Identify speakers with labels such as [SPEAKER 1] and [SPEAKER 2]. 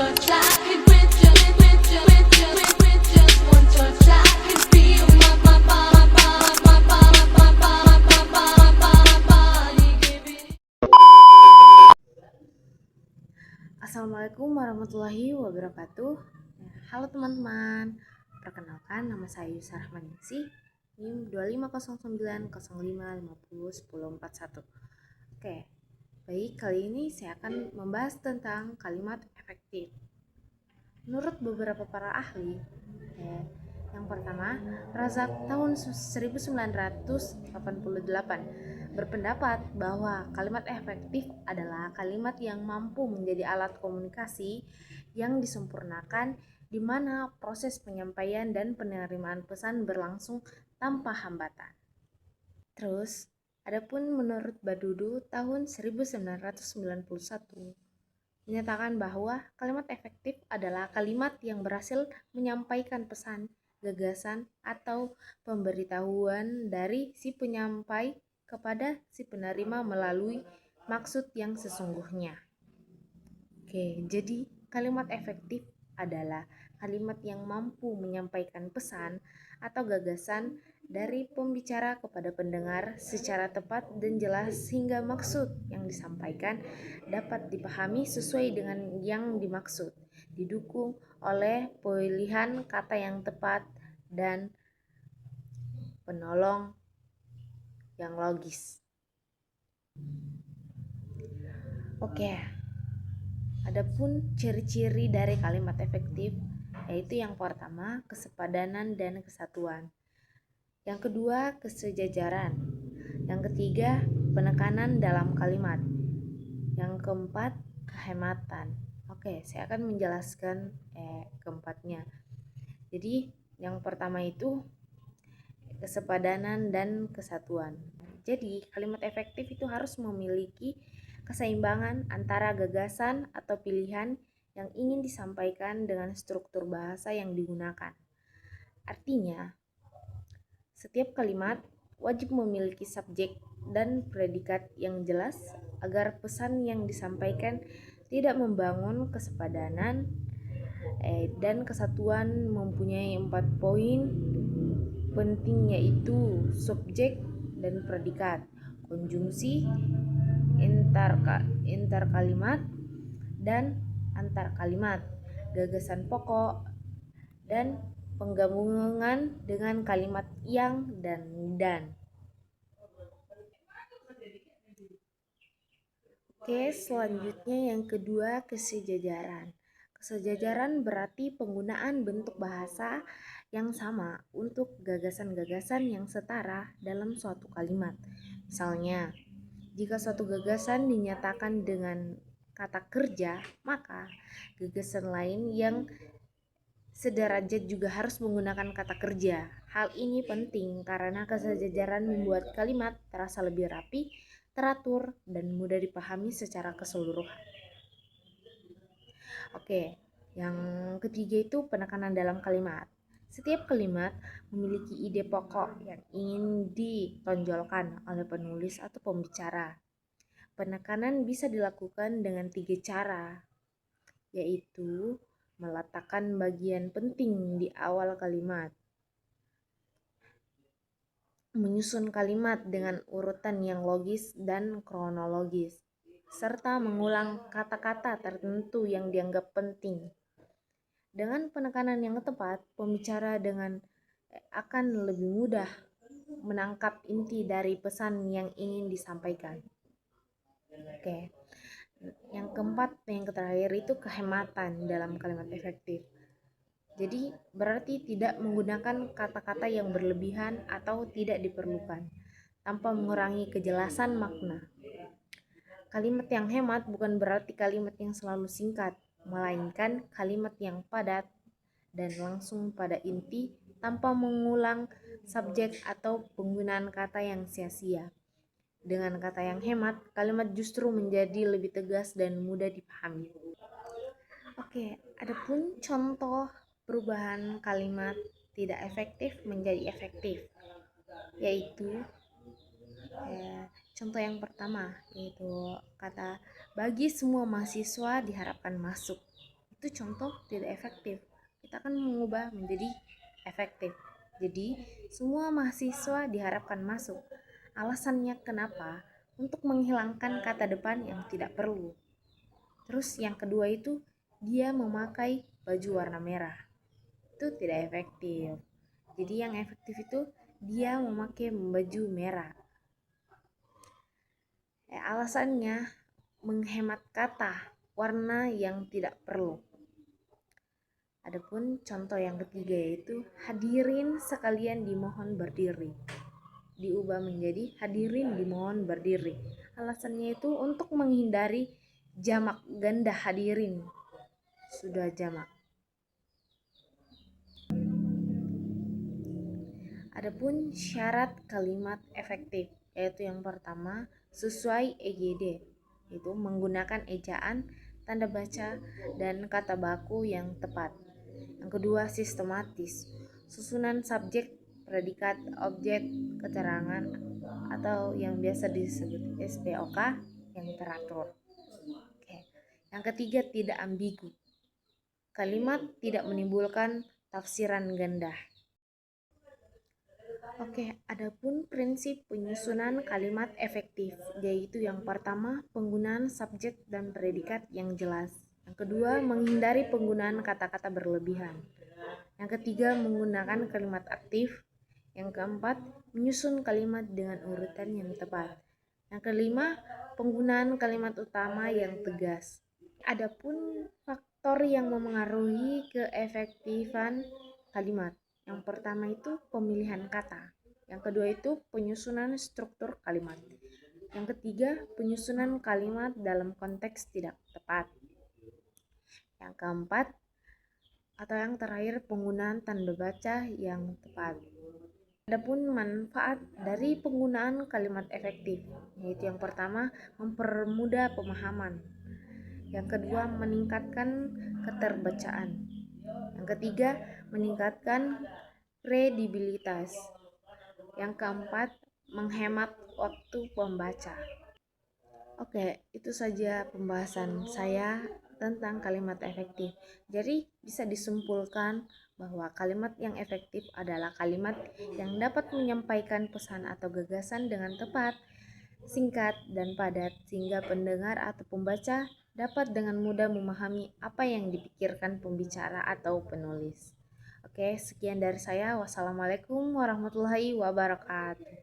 [SPEAKER 1] touch, I can with just one touch, I can feel my body giving.
[SPEAKER 2] Assalamualaikum warahmatullahi wabarakatuh. Halo teman-teman, perkenalkan nama saya Yusra Rahmaningsih, NIM 250905501041. Oke, baik, kali ini saya akan membahas tentang kalimat efektif. Menurut beberapa para ahli, yang pertama, Razak tahun 1988 berpendapat bahwa kalimat efektif adalah kalimat yang mampu menjadi alat komunikasi yang disempurnakan di mana proses penyampaian dan penerimaan pesan berlangsung tanpa hambatan. Terus, adapun menurut Badudu tahun 1991 menyatakan bahwa kalimat efektif adalah kalimat yang berhasil menyampaikan pesan, gagasan, atau pemberitahuan dari si penyampai kepada si penerima melalui maksud yang sesungguhnya. Oke, jadi kalimat efektif adalah kalimat yang mampu menyampaikan pesan atau gagasan dari pembicara kepada pendengar secara tepat dan jelas sehingga maksud yang disampaikan dapat dipahami sesuai dengan yang dimaksud, didukung oleh pilihan kata yang tepat dan penolong yang logis. Oke, adapun ciri-ciri dari kalimat efektif yaitu yang pertama, kesepadanan dan kesatuan. Yang kedua, kesejajaran. Yang ketiga, penekanan dalam kalimat. Yang keempat, kehematan. Oke, saya akan menjelaskan keempatnya. Jadi, yang pertama itu kesepadanan dan kesatuan. Jadi, kalimat efektif itu harus memiliki keseimbangan antara gagasan atau pilihan yang ingin disampaikan dengan struktur bahasa yang digunakan. Artinya, setiap kalimat wajib memiliki subjek dan predikat yang jelas agar pesan yang disampaikan tidak membangun kesepadanan dan kesatuan. Mempunyai 4 poin penting yaitu subjek dan predikat, konjungsi, interkalimat, dan antar kalimat, gagasan pokok, dan penggabungan dengan kalimat yang dan. Oke, selanjutnya yang kedua, kesejajaran. Kesejajaran berarti penggunaan bentuk bahasa yang sama untuk gagasan-gagasan yang setara dalam suatu kalimat. Misalnya, jika suatu gagasan dinyatakan dengan kata kerja, maka gagasan lain yang sederajat juga harus menggunakan kata kerja. Hal ini penting karena kesejajaran membuat kalimat terasa lebih rapi, teratur, dan mudah dipahami secara keseluruhan. Oke, yang ketiga itu penekanan dalam kalimat. Setiap kalimat memiliki ide pokok yang ingin ditonjolkan oleh penulis atau pembicara. Penekanan bisa dilakukan dengan 3 cara, yaitu meletakkan bagian penting di awal kalimat, menyusun kalimat dengan urutan yang logis dan kronologis, serta mengulang kata-kata tertentu yang dianggap penting. Dengan penekanan yang tepat, pembicara akan lebih mudah menangkap inti dari pesan yang ingin disampaikan. Oke. Yang keempat, yang terakhir itu kehematan dalam kalimat efektif. Jadi berarti tidak menggunakan kata-kata yang berlebihan atau tidak diperlukan tanpa mengurangi kejelasan makna. Kalimat yang hemat bukan berarti kalimat yang selalu singkat, melainkan kalimat yang padat dan langsung pada inti tanpa mengulang subjek atau penggunaan kata yang sia-sia. Dengan kata yang hemat, kalimat justru menjadi lebih tegas dan mudah dipahami. Oke, adapun contoh perubahan kalimat tidak efektif menjadi efektif, yaitu contoh yang pertama yaitu kata bagi semua mahasiswa diharapkan masuk. itu contoh tidak efektif. Kita akan mengubah menjadi efektif. Jadi, semua mahasiswa diharapkan masuk. Alasannya kenapa? Untuk menghilangkan kata depan yang tidak perlu. Terus yang kedua itu dia memakai baju warna merah. Itu tidak efektif. Jadi yang efektif itu dia memakai baju merah. Alasannya menghemat kata warna yang tidak perlu. Adapun contoh yang ketiga yaitu hadirin sekalian dimohon berdiri. Diubah menjadi hadirin dimohon berdiri. Alasannya itu untuk menghindari jamak ganda hadirin. Sudah jamak. Adapun syarat kalimat efektif yaitu yang pertama sesuai EGD, itu menggunakan ejaan, tanda baca, dan kata baku yang tepat. Yang kedua sistematis, susunan subjek, predikat, objek, keterangan atau yang biasa disebut SPOK yang teratur. Oke. Yang ketiga tidak ambigu, kalimat tidak menimbulkan tafsiran ganda. Oke, adapun prinsip penyusunan kalimat efektif, yaitu yang pertama penggunaan subjek dan predikat yang jelas. Yang kedua, menghindari penggunaan kata-kata berlebihan. Yang ketiga, menggunakan kalimat aktif. Yang keempat, menyusun kalimat dengan urutan yang tepat. Yang kelima, penggunaan kalimat utama yang tegas. Adapun faktor yang memengaruhi keefektifan kalimat. Yang pertama itu pemilihan kata. Yang kedua itu penyusunan struktur kalimat. Yang ketiga, penyusunan kalimat dalam konteks tidak tepat. Yang keempat, atau yang terakhir, penggunaan tanda baca yang tepat. Adapun manfaat dari penggunaan kalimat efektif, yaitu yang pertama, mempermudah pemahaman. Yang kedua, meningkatkan keterbacaan. Yang ketiga, meningkatkan kredibilitas. Yang keempat, menghemat waktu pembaca. Oke, itu saja pembahasan saya tentang kalimat efektif. Jadi bisa disimpulkan bahwa kalimat yang efektif adalah kalimat yang dapat menyampaikan pesan atau gagasan dengan tepat, singkat, dan padat sehingga pendengar atau pembaca dapat dengan mudah memahami apa yang dipikirkan pembicara atau penulis. Oke, sekian dari saya. Wassalamualaikum warahmatullahi wabarakatuh.